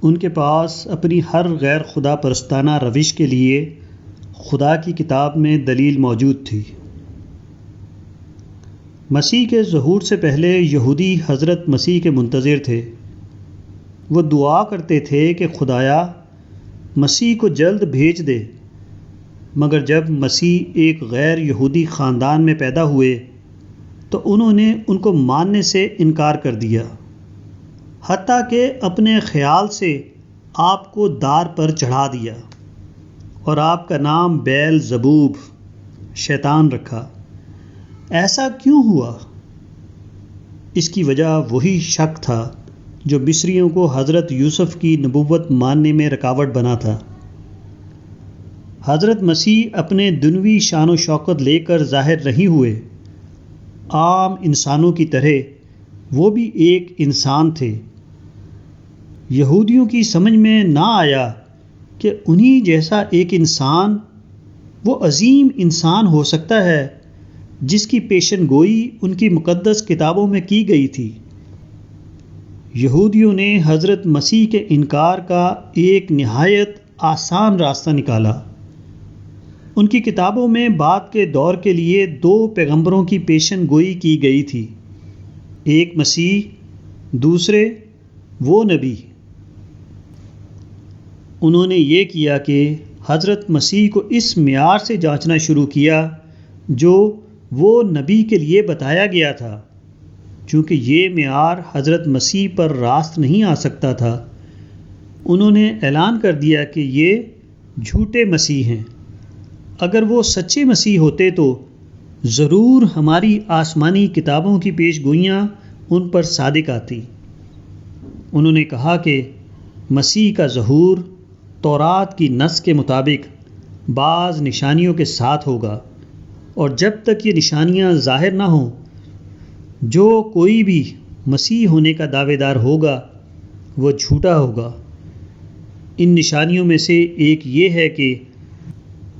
ان کے پاس اپنی ہر غیر خدا پرستانہ روش کے لیے خدا کی کتاب میں دلیل موجود تھی۔ مسیح کے ظہور سے پہلے یہودی حضرت مسیح کے منتظر تھے۔ وہ دعا کرتے تھے کہ خدایا مسیح کو جلد بھیج دے، مگر جب مسیح ایک غیر یہودی خاندان میں پیدا ہوئے تو انہوں نے ان کو ماننے سے انکار کر دیا، حتیٰ کہ اپنے خیال سے آپ کو دار پر چڑھا دیا اور آپ کا نام بیل زبوب شیطان رکھا۔ ایسا کیوں ہوا؟ اس کی وجہ وہی شک تھا جو مصریوں کو حضرت یوسف کی نبوت ماننے میں رکاوٹ بنا تھا۔ حضرت مسیح اپنے دنیوی شان و شوکت لے کر ظاہر نہیں ہوئے۔ عام انسانوں کی طرح وہ بھی ایک انسان تھے۔ یہودیوں کی سمجھ میں نہ آیا کہ انہی جیسا ایک انسان وہ عظیم انسان ہو سکتا ہے جس کی پیشن گوئی ان کی مقدس کتابوں میں کی گئی تھی۔ یہودیوں نے حضرت مسیح کے انکار کا ایک نہایت آسان راستہ نکالا۔ ان کی کتابوں میں بعد کے دور کے لیے 2 پیغمبروں کی پیشن گوئی کی گئی تھی، ایک مسیح، دوسرے وہ نبی۔ انہوں نے یہ کیا کہ حضرت مسیح کو اس معیار سے جانچنا شروع کیا جو وہ نبی کے لیے بتایا گیا تھا۔ چونکہ یہ معیار حضرت مسیح پر راست نہیں آ سکتا تھا، انہوں نے اعلان کر دیا کہ یہ جھوٹے مسیح ہیں۔ اگر وہ سچے مسیح ہوتے تو ضرور ہماری آسمانی کتابوں کی پیش گوئیاں ان پر صادق آتی۔ انہوں نے کہا کہ مسیح کا ظہور تورات کی نص کے مطابق بعض نشانیوں کے ساتھ ہوگا، اور جب تک یہ نشانیاں ظاہر نہ ہوں جو کوئی بھی مسیح ہونے کا دعوے دار ہوگا وہ جھوٹا ہوگا۔ ان نشانیوں میں سے ایک یہ ہے کہ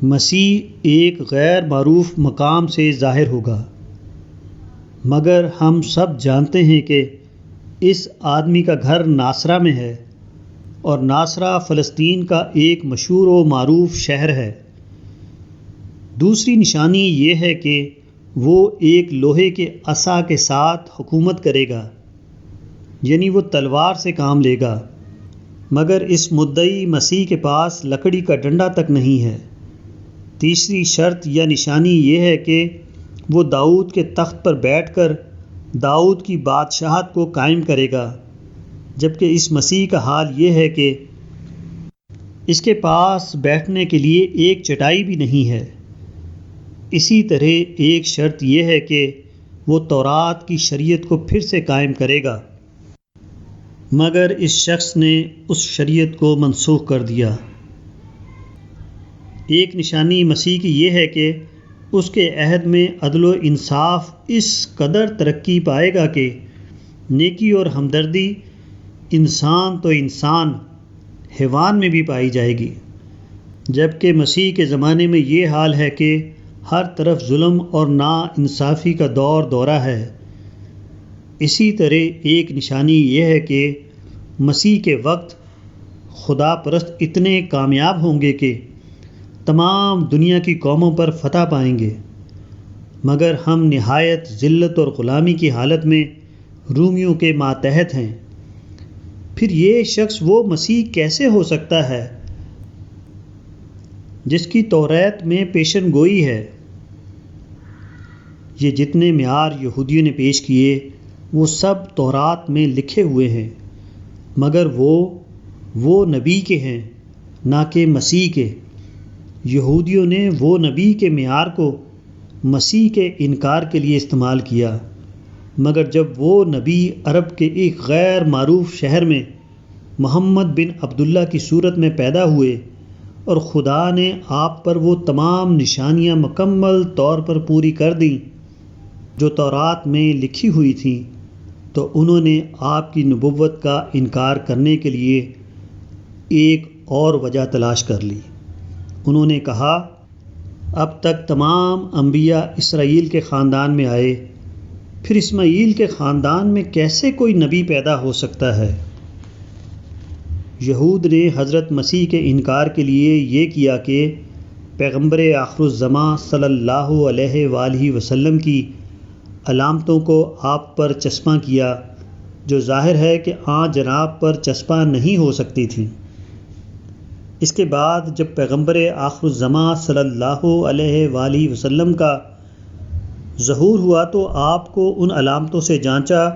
مسیح ایک غیر معروف مقام سے ظاہر ہوگا، مگر ہم سب جانتے ہیں کہ اس آدمی کا گھر ناصرہ میں ہے، اور ناصرہ فلسطین کا ایک مشہور و معروف شہر ہے۔ دوسری نشانی یہ ہے کہ وہ ایک لوہے کے عصا کے ساتھ حکومت کرے گا، یعنی وہ تلوار سے کام لے گا، مگر اس مدعی مسیح کے پاس لکڑی کا ڈنڈا تک نہیں ہے۔ تیسری شرط یا نشانی یہ ہے کہ وہ داؤد کے تخت پر بیٹھ کر داؤد کی بادشاہت کو قائم کرے گا، جبکہ اس مسیح کا حال یہ ہے کہ اس کے پاس بیٹھنے کے لیے ایک چٹائی بھی نہیں ہے۔ اسی طرح ایک شرط یہ ہے کہ وہ تورات کی شریعت کو پھر سے قائم کرے گا، مگر اس شخص نے اس شریعت کو منسوخ کر دیا۔ ایک نشانی مسیح کی یہ ہے کہ اس کے عہد میں عدل و انصاف اس قدر ترقی پائے گا کہ نیکی اور ہمدردی انسان تو انسان، حیوان میں بھی پائی جائے گی، جبکہ مسیح کے زمانے میں یہ حال ہے کہ ہر طرف ظلم اور نا انصافی کا دورہ ہے۔ اسی طرح ایک نشانی یہ ہے کہ مسیح کے وقت خدا پرست اتنے کامیاب ہوں گے کہ تمام دنیا کی قوموں پر فتح پائیں گے، مگر ہم نہایت ذلت اور غلامی کی حالت میں رومیوں کے ماتحت ہیں۔ پھر یہ شخص وہ مسیح کیسے ہو سکتا ہے جس کی توریت میں پیشن گوئی ہے؟ یہ جتنے معیار یہودیوں نے پیش کیے وہ سب تورات میں لکھے ہوئے ہیں، مگر وہ نبی کے ہیں نہ کہ مسیح کے۔ یہودیوں نے وہ نبی کے معیار کو مسیح کے انکار کے لیے استعمال کیا، مگر جب وہ نبی عرب کے ایک غیر معروف شہر میں محمد بن عبداللہ کی صورت میں پیدا ہوئے اور خدا نے آپ پر وہ تمام نشانیاں مکمل طور پر پوری کر دیں جو تورات میں لکھی ہوئی تھیں، تو انہوں نے آپ کی نبوت کا انکار کرنے کے لیے ایک اور وجہ تلاش کر لی۔ انہوں نے کہا، اب تک تمام انبیاء اسرائیل کے خاندان میں آئے، پھر اسماعیل کے خاندان میں کیسے کوئی نبی پیدا ہو سکتا ہے؟ یہود نے حضرت مسیح کے انکار کے لیے یہ کیا کہ پیغمبر آخر الزماں صلی اللہ علیہ وآلہ وسلم کی علامتوں کو آپ پر چسپاں کیا، جو ظاہر ہے کہ آن جناب پر چسپاں نہیں ہو سکتی تھیں۔ اس کے بعد جب پیغمبر آخر الزماں صلی اللہ علیہ وآلہ وسلم کا ظہور ہوا تو آپ کو ان علامتوں سے جانچا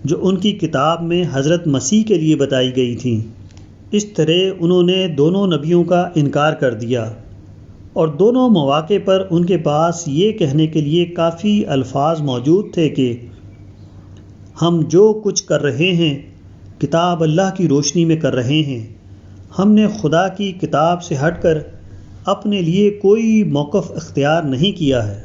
جو ان کی کتاب میں حضرت مسیح کے لیے بتائی گئی تھیں۔ اس طرح انہوں نے دونوں نبیوں کا انکار کر دیا، اور دونوں مواقع پر ان کے پاس یہ کہنے کے لیے کافی الفاظ موجود تھے کہ ہم جو کچھ کر رہے ہیں کتاب اللہ کی روشنی میں کر رہے ہیں، ہم نے خدا کی کتاب سے ہٹ کر اپنے لیے کوئی موقف اختیار نہیں کیا ہے۔